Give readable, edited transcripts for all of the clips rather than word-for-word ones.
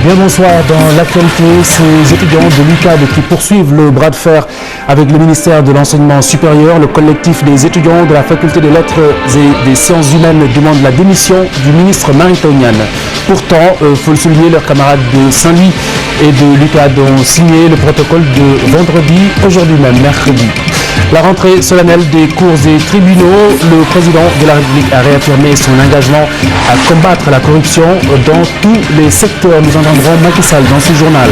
Bien bonsoir. Dans l'actualité, ces étudiants de l'UCAD qui poursuivent le bras de fer avec le ministère de l'Enseignement supérieur. Le collectif des étudiants de la Faculté des Lettres et des Sciences Humaines demande la démission du ministre Mary-Teuw Niane. Pourtant, faut le souligner, leurs camarades de Saint-Louis et de l'UCAD ont signé le protocole de vendredi, aujourd'hui même, mercredi. La rentrée solennelle des cours et tribunaux, le président de la République a réaffirmé son engagement à combattre la corruption dans tous les secteurs. Nous entendrons Macky Sall dans ce journal.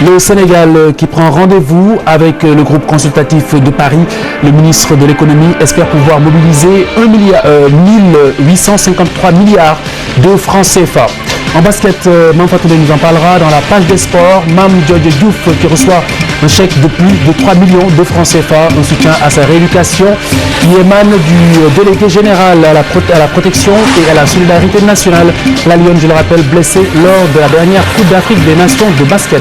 Le Sénégal qui prend rendez-vous avec le groupe consultatif de Paris. Le ministre de l'économie espère pouvoir mobiliser 1853 milliards de francs CFA. En basket, Mame Fatou nous en parlera dans la page des sports. Mame Diodje Diouf qui reçoit un chèque de plus de 3 millions de francs CFA, un soutien à sa rééducation qui émane du délégué général à la protection et à la solidarité nationale. La Lionne, je le rappelle, blessée lors de la dernière Coupe d'Afrique des Nations de basket.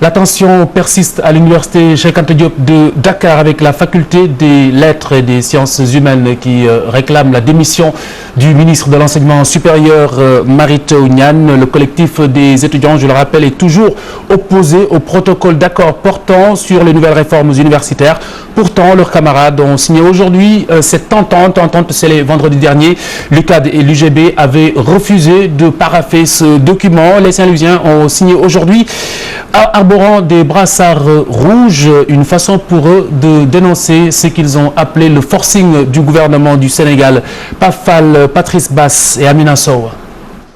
La tension persiste à l'université Cheikh Anta Diop de Dakar avec la faculté des lettres et des sciences humaines qui réclame la démission du ministre de l'enseignement supérieur Mary-Teuw Niane. Le collectif des étudiants, je le rappelle, est toujours opposé au protocole d'accord portant sur les nouvelles réformes universitaires. Pourtant, leurs camarades ont signé aujourd'hui cette entente scellée vendredi dernier. L'UCAD et l'UGB avaient refusé de parapher ce document. Les Saint-Louisiens ont signé aujourd'hui arborant des brassards rouges, une façon pour eux de dénoncer ce qu'ils ont appelé le forcing du gouvernement du Sénégal. Pafal, Patrice Bass et Amina Sow.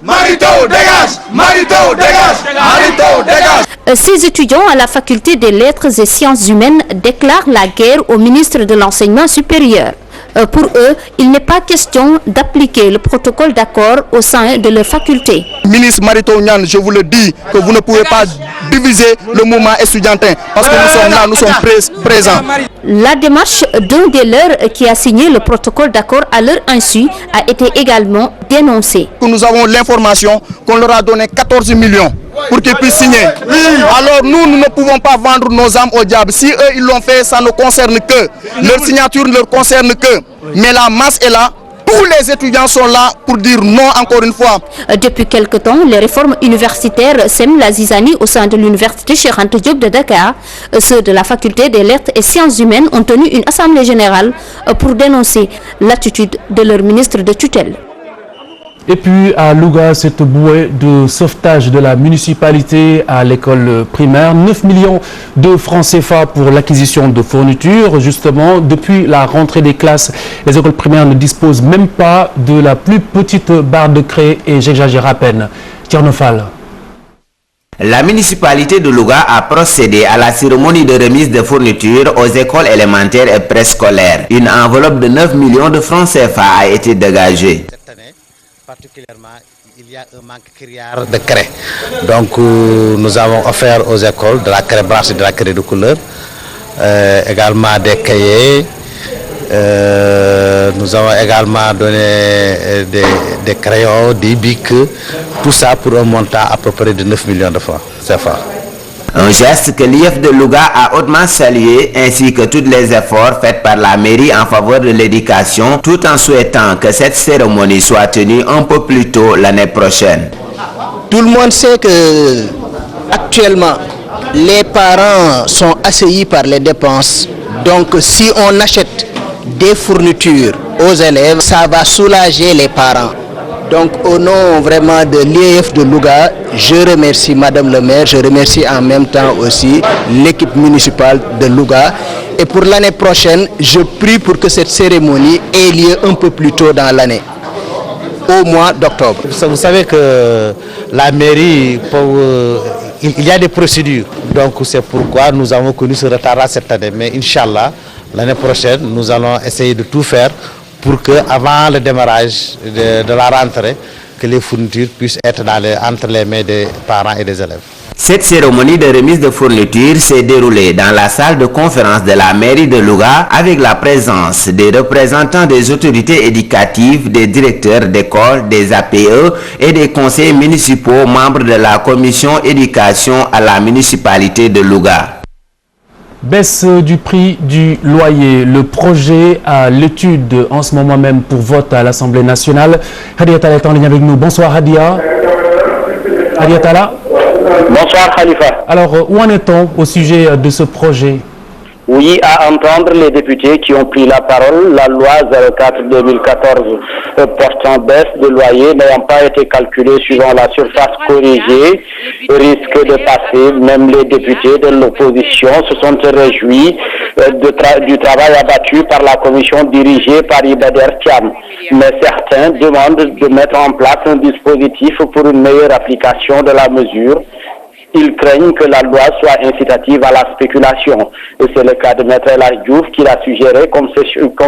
Mary-Teuw dégage! Mary-Teuw dégage! Mary-Teuw dégage! Ces étudiants à la faculté des lettres et sciences humaines déclarent la guerre au ministre de l'enseignement supérieur. Pour eux, il n'est pas question d'appliquer le protocole d'accord au sein de leur faculté. Ministre Mary-Teuw Niane, je vous le dis que vous ne pouvez pas diviser le mouvement estudiantin parce que nous sommes là, nous sommes présents. La démarche d'un des leurs qui a signé le protocole d'accord à leur insu a été également dénoncée. Nous avons l'information qu'on leur a donné 14 millions pour qu'ils puissent signer. Alors nous ne pouvons pas vendre nos âmes au diable. Si eux ils l'ont fait, ça ne concerne que. Leur signature ne leur concerne que. Mais la masse est là. Tous les étudiants sont là pour dire non encore une fois. Depuis quelque temps, les réformes universitaires sèment la zizanie au sein de l'université Cheikh Anta Diop de Dakar. Ceux de la faculté des lettres et sciences humaines ont tenu une assemblée générale pour dénoncer l'attitude de leur ministre de tutelle. Et puis à Louga, cette bouée de sauvetage de la municipalité à l'école primaire. 9 millions de francs CFA pour l'acquisition de fournitures. Justement, depuis la rentrée des classes, les écoles primaires ne disposent même pas de la plus petite barre de craie et j'exagère à peine. Tierno-Fall. La municipalité de Louga a procédé à la cérémonie de remise de fournitures aux écoles élémentaires et préscolaires. Une enveloppe de 9 millions de francs CFA a été dégagée. Particulièrement, il y a un manque criard de craie. Donc nous avons offert aux écoles de la craie blanche et de la craie de couleur, également des cahiers. Nous avons également donné des crayons, des bics, tout ça pour un montant à peu près de 9 millions de francs CFA. Un geste que l'IEF de Louga a hautement salué, ainsi que tous les efforts faits par la mairie en faveur de l'éducation, tout en souhaitant que cette cérémonie soit tenue un peu plus tôt l'année prochaine. Tout le monde sait que actuellement, les parents sont assaillis par les dépenses. Donc si on achète des fournitures aux élèves, ça va soulager les parents. Donc au nom vraiment de l'IEF de Louga, je remercie Madame le maire, je remercie en même temps aussi l'équipe municipale de Louga. Et pour l'année prochaine, je prie pour que cette cérémonie ait lieu un peu plus tôt dans l'année, au mois d'octobre. Vous savez que la mairie, il y a des procédures. Donc c'est pourquoi nous avons connu ce retard-là cette année. Mais Inch'Allah, l'année prochaine, nous allons essayer de tout faire pour que, avant le démarrage de la rentrée, que les fournitures puissent être entre les mains des parents et des élèves. Cette cérémonie de remise de fournitures s'est déroulée dans la salle de conférence de la mairie de Louga avec la présence des représentants des autorités éducatives, des directeurs d'école, des APE et des conseillers municipaux membres de la commission éducation à la municipalité de Louga. Baisse du prix du loyer. Le projet à l'étude en ce moment même pour vote à l'Assemblée nationale. Hadia Talla est en ligne avec nous. Bonsoir Hadia. Hadia Talla. Bonsoir Khalifa. Alors, où en est-on au sujet de ce projet? Oui, à entendre les députés qui ont pris la parole, la loi 04-2014 portant baisse de loyer n'ayant pas été calculée suivant la surface corrigée risque de passer. Même les députés de l'opposition se sont réjouis du travail abattu par la commission dirigée par Ibader Thiam. Mais certains demandent de mettre en place un dispositif pour une meilleure application de la mesure. Ils craignent que la loi soit incitative à la spéculation. Et c'est le cas de Maître El Hadji Diouf qui l'a suggéré comme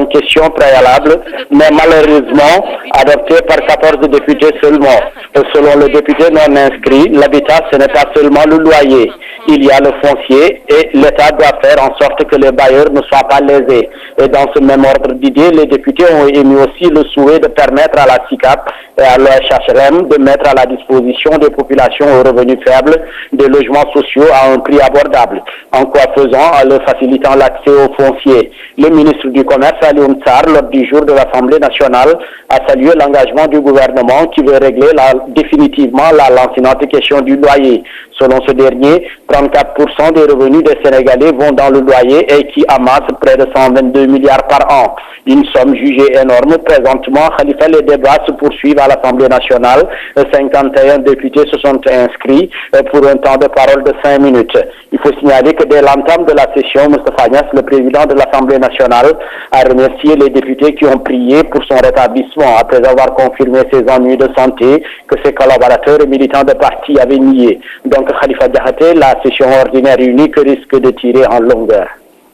question préalable, mais malheureusement adoptée par 14 députés seulement. Et selon le député non inscrit, l'habitat ce n'est pas seulement le loyer. Il y a le foncier et l'État doit faire en sorte que les bailleurs ne soient pas lésés. Et dans ce même ordre d'idées, les députés ont émis aussi le souhait de permettre à la SICAP et à l'OHLM de mettre à la disposition des populations aux revenus faibles des logements sociaux à un prix abordable, en quoi faisant, en leur facilitant l'accès aux fonciers. Le ministre du Commerce, Alioune Sarr, lors du jour de l'Assemblée nationale, a salué l'engagement du gouvernement qui veut régler définitivement la lancinante question du loyer. Selon ce dernier, 34% des revenus des Sénégalais vont dans le loyer et qui amassent près de 122 milliards par an. Une somme jugée énorme. Présentement, Khalifa, les débats se poursuivent à l'Assemblée nationale. 51 députés se sont inscrits pour un temps de parole de 5 minutes. Il faut signaler que dès l'entame de la session, Moustapha Niasse, le président de l'Assemblée nationale, a remercié les députés qui ont prié pour son rétablissement après avoir confirmé ses ennuis de santé que ses collaborateurs et militants de parti avaient niés. Donc, Khalifa Diakhaté, la session ordinaire unique risque de tirer en longueur.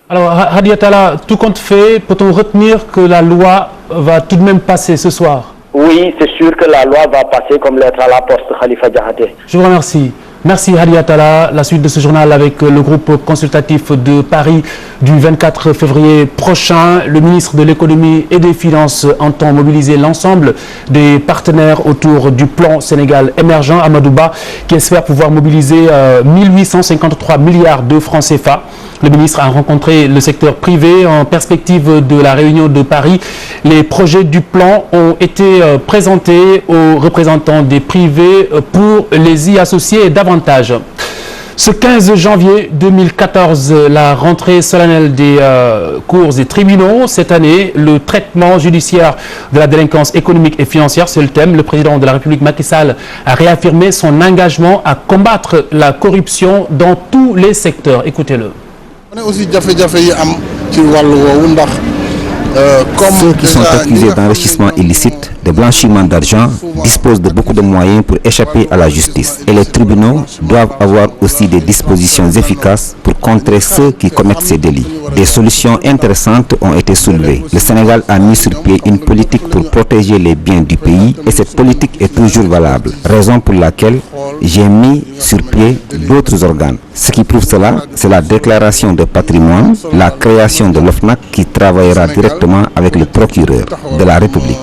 Alors, Hadia Talla, tout compte fait, peut-on retenir que la loi va tout de même passer ce soir? Oui, c'est sûr que la loi va passer comme lettre à la poste, Khalifa Diakhaté. Je vous remercie. Merci Hadia Talla. La suite de ce journal avec le groupe consultatif de Paris du 24 février prochain. Le ministre de l'économie et des finances entend mobiliser l'ensemble des partenaires autour du plan Sénégal émergent. Amadou Ba qui espère pouvoir mobiliser 1853 milliards de francs CFA. Le ministre a rencontré le secteur privé en perspective de la réunion de Paris. Les projets du plan ont été présentés aux représentants des privés pour les y associer davantage. Ce 15 janvier 2014, la rentrée solennelle des cours et tribunaux. Cette année, le traitement judiciaire de la délinquance économique et financière, c'est le thème. Le président de la République, Macky Sall, a réaffirmé son engagement à combattre la corruption dans tous les secteurs. Écoutez-le. Ceux qui sont accusés d'enrichissement illicite, de blanchiment d'argent, disposent de beaucoup de moyens pour échapper à la justice. Et les tribunaux doivent avoir aussi des dispositions efficaces pour contrer ceux qui commettent ces délits. Des solutions intéressantes ont été soulevées. Le Sénégal a mis sur pied une politique pour protéger les biens du pays et cette politique est toujours valable. Raison pour laquelle j'ai mis sur pied d'autres organes. Ce qui prouve cela, c'est la déclaration de patrimoine, la création de l'OFNAC qui travaillera directement avec le procureur de la République.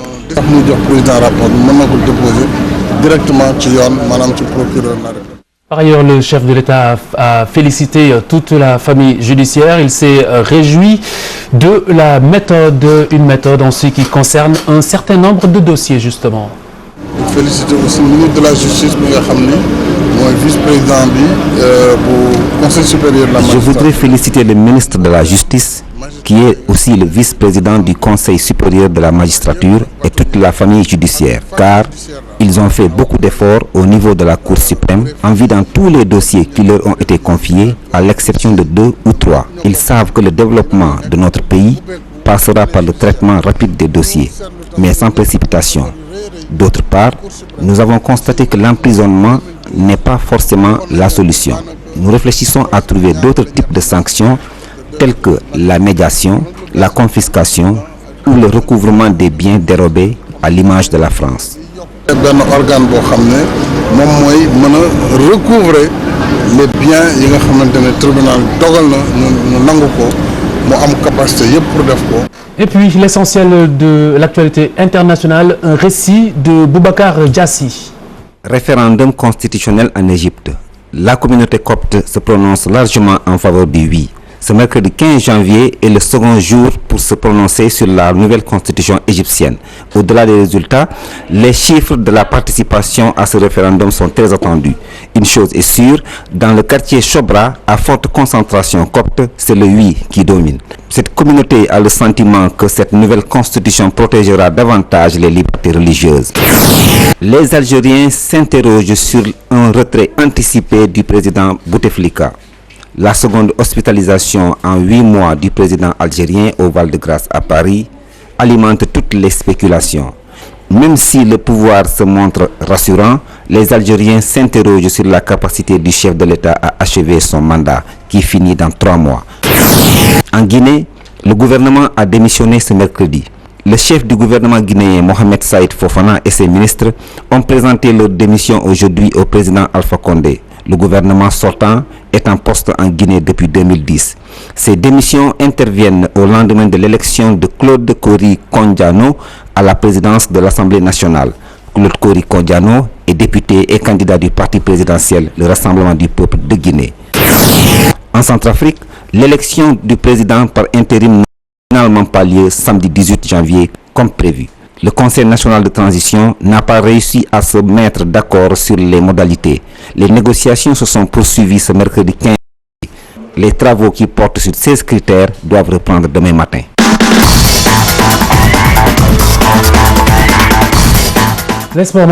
Par ailleurs, le chef de l'État a félicité toute la famille judiciaire. Il s'est réjoui de la méthode, une méthode en ce qui concerne un certain nombre de dossiers justement. Féliciter aussi le ministre de la Justice, vice-président du Conseil supérieur de la magistrature. Je voudrais féliciter le ministre de la Justice, qui est aussi le vice-président du Conseil supérieur de la magistrature et toute la famille judiciaire, car ils ont fait beaucoup d'efforts au niveau de la Cour suprême en vue dans tous les dossiers qui leur ont été confiés, à l'exception de 2 ou 3. Ils savent que le développement de notre pays passera par le traitement rapide des dossiers, mais sans précipitation. D'autre part, nous avons constaté que l'emprisonnement n'est pas forcément la solution. Nous réfléchissons à trouver d'autres types de sanctions telles que la médiation, la confiscation ou le recouvrement des biens dérobés à l'image de la France. Un organe recouvrer les biens que le tribunal Et puis l'essentiel de l'actualité internationale, un récit de Boubacar Diassi. Référendum constitutionnel en Égypte. La communauté copte se prononce largement en faveur du oui. Ce mercredi 15 janvier est le second jour pour se prononcer sur la nouvelle constitution égyptienne. Au-delà des résultats, les chiffres de la participation à ce référendum sont très attendus. Une chose est sûre, dans le quartier Chobra, à forte concentration copte, c'est le oui qui domine. Cette communauté a le sentiment que cette nouvelle constitution protégera davantage les libertés religieuses. Les Algériens s'interrogent sur un retrait anticipé du président Bouteflika. La seconde hospitalisation en 8 mois du président algérien au Val-de-Grâce à Paris alimente toutes les spéculations. Même si le pouvoir se montre rassurant, les Algériens s'interrogent sur la capacité du chef de l'État à achever son mandat, qui finit dans 3 mois. En Guinée, le gouvernement a démissionné ce mercredi. Le chef du gouvernement guinéen, Mohamed Saïd Fofana, et ses ministres ont présenté leur démission aujourd'hui au président Alpha Condé. Le gouvernement sortant est en poste en Guinée depuis 2010. Ces démissions interviennent au lendemain de l'élection de Claude Kori Kondiano à la présidence de l'Assemblée nationale. Claude Kori Kondiano est député et candidat du parti présidentiel, le Rassemblement du peuple de Guinée. En Centrafrique, l'élection du président par intérim n'a finalement pas lieu samedi 18 janvier comme prévu. Le Conseil national de transition n'a pas réussi à se mettre d'accord sur les modalités. Les négociations se sont poursuivies ce mercredi 15 janvier. Les travaux qui portent sur 16 critères doivent reprendre demain matin. Les sports,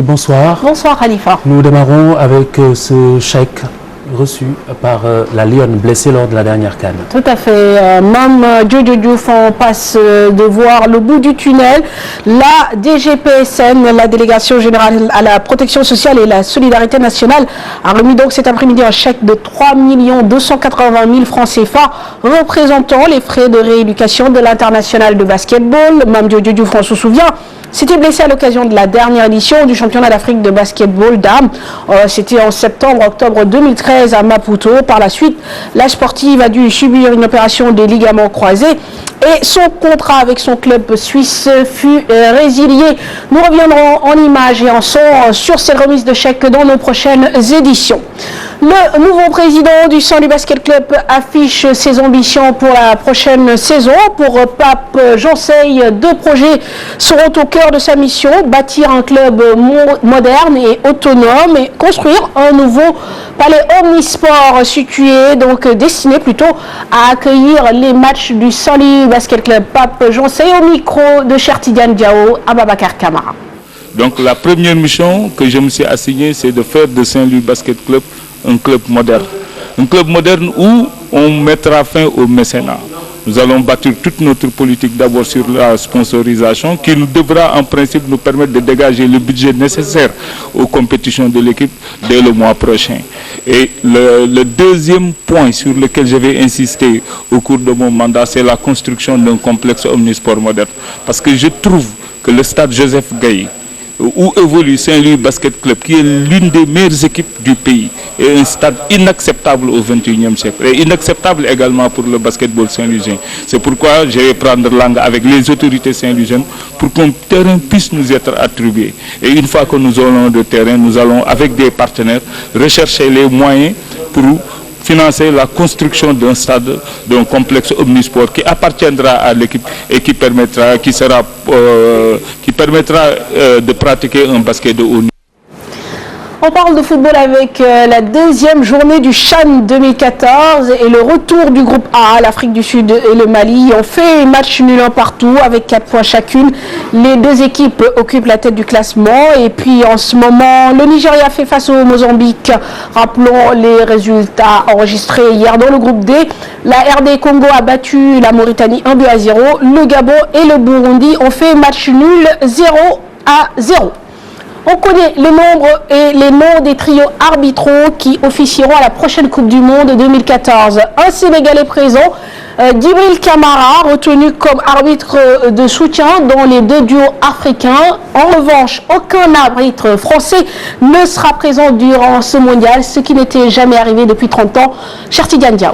bonsoir. Bonsoir Khalifa. Nous démarrons avec ce chèque reçu par la Lionne blessée lors de la dernière CAN. Tout à fait. Mame Jojo Diouf, on passe de voir le bout du tunnel. La DGPSN, la Délégation Générale à la Protection Sociale et la Solidarité Nationale, a remis donc cet après-midi un chèque de 3 280 000 francs CFA représentant les frais de rééducation de l'international de basketball. Mame Jojo Diouf, on se souvient, s'était blessé à l'occasion de la dernière édition du championnat d'Afrique de basketball dames. C'était en septembre-octobre 2013 à Maputo. Par la suite, la sportive a dû subir une opération des ligaments croisés et son contrat avec son club suisse fut résilié. Nous reviendrons en images et en son sur cette remise de chèques dans nos prochaines éditions. Le nouveau président du Saint-Louis Basket Club affiche ses ambitions pour la prochaine saison. Pour Pape Jansey, 2 projets seront au cœur de sa mission: bâtir un club moderne et autonome et construire un nouveau palais omnisport situé, donc destiné plutôt à accueillir les matchs du Saint-Louis Basket Club. Pape Jansey au micro de Chertidiane Diao, Ababacar Kamara. Donc la première mission que je me suis assignée, c'est de faire de Saint-Louis Basket Club un club moderne. Un club moderne où on mettra fin au mécénat. Nous allons bâtir toute notre politique d'abord sur la sponsorisation qui nous devra en principe nous permettre de dégager le budget nécessaire aux compétitions de l'équipe dès le mois prochain. Et le deuxième point sur lequel je vais insister au cours de mon mandat, c'est la construction d'un complexe omnisport moderne. Parce que je trouve que le stade Joseph Gaye, où évolue Saint-Louis Basket Club, qui est l'une des meilleures équipes du pays, est un stade inacceptable au XXIe siècle et inacceptable également pour le basketball saint-louisien. C'est pourquoi je vais prendre langue avec les autorités saint-louisiennes pour qu'un terrain puisse nous être attribué. Et une fois que nous aurons le terrain, nous allons avec des partenaires rechercher les moyens pour financer la construction d'un stade, d'un complexe omnisport qui appartiendra à l'équipe et qui permettra de pratiquer un basket de haut niveau. On parle de football avec la deuxième journée du CHAN 2014 et le retour du groupe A, l'Afrique du Sud et le Mali ont fait match nul un partout avec 4 points chacune. Les 2 équipes occupent la tête du classement et puis en ce moment le Nigeria fait face au Mozambique. Rappelons les résultats enregistrés hier dans le groupe D. La RD Congo a battu la Mauritanie 1-2-0. Le Gabon et le Burundi ont fait match nul 0-0. On connaît le nombre et les noms des trios arbitraux qui officieront à la prochaine Coupe du Monde 2014. Un Sénégalais présent, Djibril Kamara, retenu comme arbitre de soutien dans les 2 duos africains. En revanche, aucun arbitre français ne sera présent durant ce mondial, ce qui n'était jamais arrivé depuis 30 ans. Chertidiane Diao.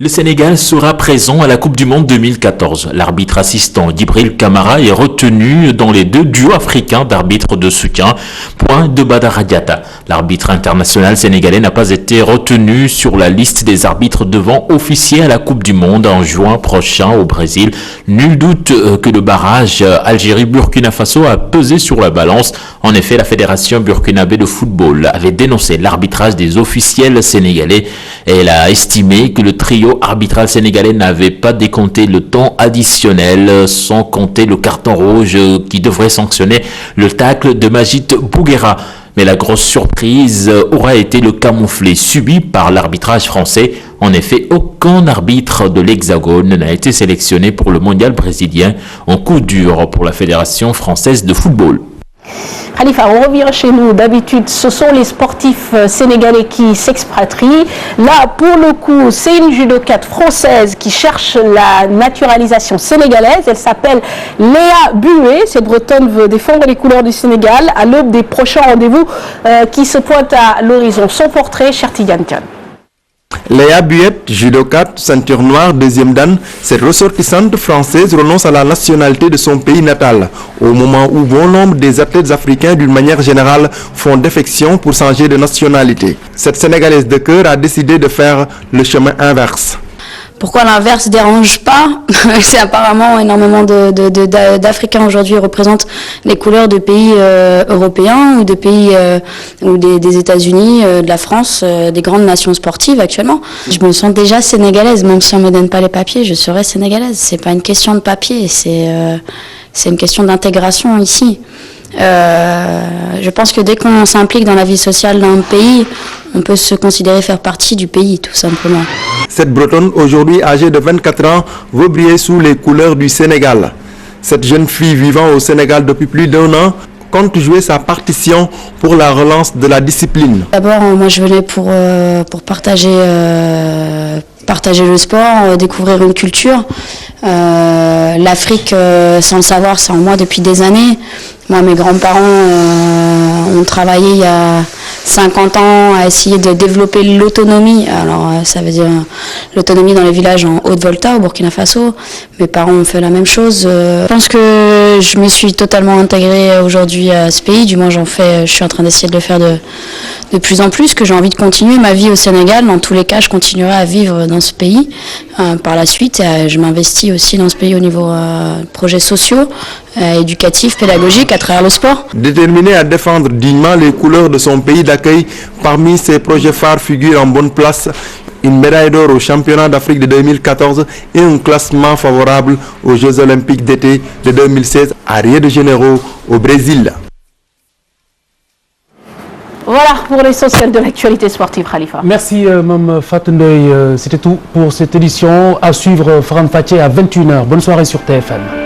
Le Sénégal sera présent à la Coupe du Monde 2014. L'arbitre assistant Djibril Camara est retenu dans les 2 duos africains d'arbitres de soutien. Point de Badara Diatta. L'arbitre international sénégalais n'a pas été retenu sur la liste des arbitres devant officier à la Coupe du Monde en juin prochain au Brésil. Nul doute que le barrage Algérie-Burkina Faso a pesé sur la balance. En effet, la Fédération burkinabé de football avait dénoncé l'arbitrage des officiels sénégalais et elle a estimé que le trio arbitral sénégalais n'avait pas décompté le temps additionnel sans compter le carton rouge qui devrait sanctionner le tacle de Majid Bouguera. Mais la grosse surprise aura été le camouflet subi par l'arbitrage français. En effet, aucun arbitre de l'Hexagone n'a été sélectionné pour le mondial brésilien. Un coup dur pour la Fédération française de football. Khalifa, on revient chez nous. D'habitude, ce sont les sportifs sénégalais qui s'expatrient. Là, pour le coup, c'est une judokate française qui cherche la naturalisation sénégalaise. Elle s'appelle Léa Bué. Cette Bretonne veut défendre les couleurs du Sénégal à l'aube des prochains rendez-vous qui se pointent à l'horizon. Son portrait, Chertigan Khan. Léa Buet, judokate, ceinture noire, deuxième dan, cette ressortissante française renonce à la nationalité de son pays natal, au moment où bon nombre des athlètes africains d'une manière générale font défection pour changer de nationalité. Cette Sénégalaise de cœur a décidé de faire le chemin inverse. Pourquoi l'inverse dérange pas? C'est apparemment énormément d'Africains aujourd'hui représentent les couleurs de pays européens ou de pays ou des États-Unis, de la France, des grandes nations sportives actuellement. Je me sens déjà sénégalaise, même si on me donne pas les papiers, je serai sénégalaise. C'est pas une question de papier, c'est une question d'intégration ici. Je pense que dès qu'on s'implique dans la vie sociale d'un pays, on peut se considérer faire partie du pays, tout simplement. Cette Bretonne, aujourd'hui âgée de 24 ans, veut briller sous les couleurs du Sénégal. Cette jeune fille vivant au Sénégal depuis plus d'1 an compte jouer sa partition pour la relance de la discipline. D'abord, moi je venais pour partager le sport, découvrir une culture. L'Afrique, sans le savoir, c'est en moi depuis des années. Moi, mes grands-parents ont travaillé il y a 50 ans à essayer de développer l'autonomie. Alors, ça veut dire l'autonomie dans les villages en Haute-Volta, au Burkina Faso. Mes parents ont fait la même chose. Je pense que je me suis totalement intégrée aujourd'hui à ce pays. Du moins, je suis en train d'essayer de le faire de plus en plus, que j'ai envie de continuer ma vie au Sénégal. Dans tous les cas, je continuerai à vivre dans ce pays par la suite. Je m'investis aussi dans ce pays au niveau projets sociaux, éducatifs, pédagogiques à travers le sport. Déterminée à défendre dignement les couleurs de son pays d'accueil, parmi ses projets phares figurent en bonne place une médaille d'or au championnat d'Afrique de 2014 et un classement favorable aux Jeux olympiques d'été de 2016 à Rio de Janeiro au Brésil. Voilà pour l'essentiel de l'actualité sportive, Khalifa. Merci, Mme Fatundoy. C'était tout pour cette édition. À suivre Faran Fatih à 21h. Bonne soirée sur TFM.